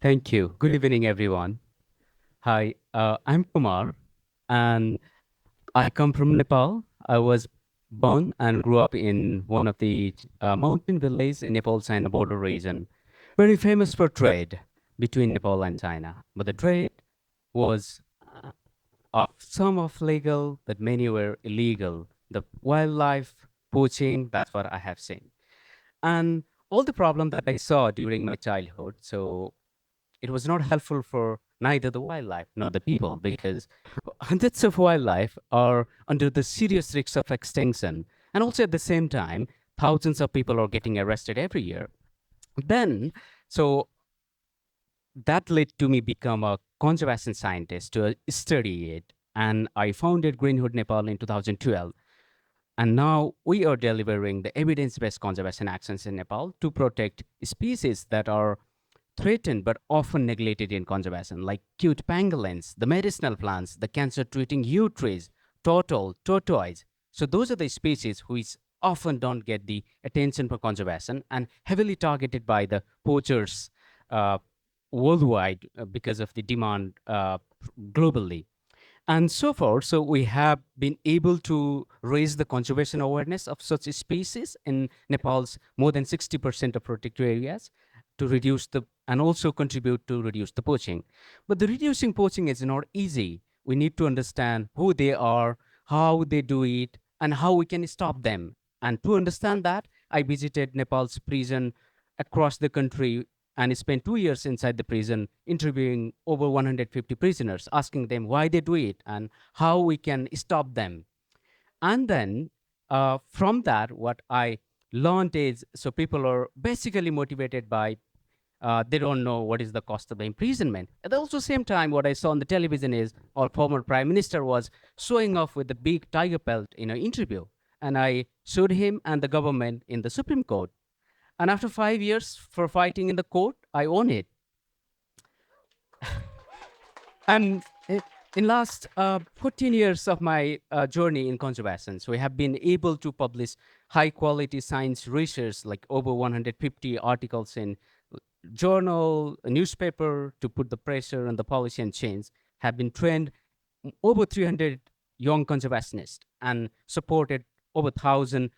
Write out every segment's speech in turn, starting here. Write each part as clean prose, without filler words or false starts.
Thank you. Good evening, everyone. Hi, I'm Kumar, and I come from Nepal. I was born and grew up in one of the mountain villages in Nepal's and border region, very famous for trade between Nepal and China. But the trade was some of legal, but many were illegal. The wildlife poaching, that's what I have seen, and all the problem that I saw during my childhood. So it was not helpful for neither the wildlife nor the people because hundreds of wildlife are under the serious risk of extinction. And also at the same time, thousands of people are getting arrested every year. Then, so that led to me become a conservation scientist to study it. And I founded Greenhood Nepal in 2012. And now we are delivering the evidence-based conservation actions in Nepal to protect species that are threatened but often neglected in conservation, like cute pangolins, the medicinal plants, the cancer-treating yew trees, turtle, tortoise. So those are the species which often don't get the attention for conservation and heavily targeted by the poachers uh, worldwide because of the demand globally. And so far, so we have been able to raise the conservation awareness of such species in Nepal's more than 60% of protected areas to reduce the and also contribute to reduce the poaching. But the reducing poaching is not easy. We need to understand who they are, how they do it, and how we can stop them. And to understand that, I visited Nepal's prison across the country and spent 2 years inside the prison interviewing over 150 prisoners, asking them why they do it and how we can stop them. And then from that, what I learned is so people are basically motivated by they don't know what is the cost of the imprisonment. At the also same time, what I saw on the television is our former prime minister was showing off with the big tiger pelt in an interview. And I showed him and the government in the Supreme Court. And after 5 years for fighting in the court, I own it. And in last 14 years of my journey in conservation, so we have been able to publish high quality science research, like over 150 articles in journal, a newspaper to put the pressure on the policy and change, have been trained over 300 young conservationists and supported over 1,000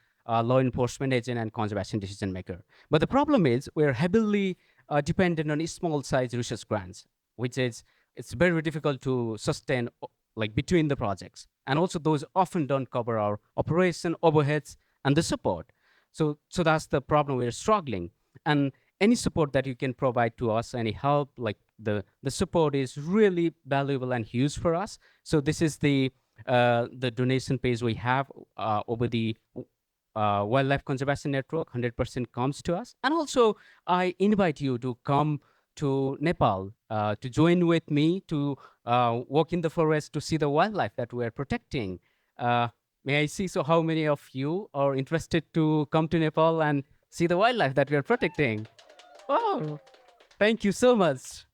law enforcement agent and conservation decision maker. But the problem is we're heavily dependent on small size research grants, which is it's very difficult to sustain like between the projects. And also those often don't cover our operation overheads and the support. So that's the problem we're struggling. And any support that you can provide to us, any help, like the support is really valuable and huge for us. So this is the donation page we have over the Wildlife Conservation Network. 100% comes to us, and also I invite you to come to Nepal to join with me to walk in the forest to see the wildlife that we are protecting. May I see so how many of you are interested to come to Nepal and see the wildlife that we are protecting? Oh, thank you so much.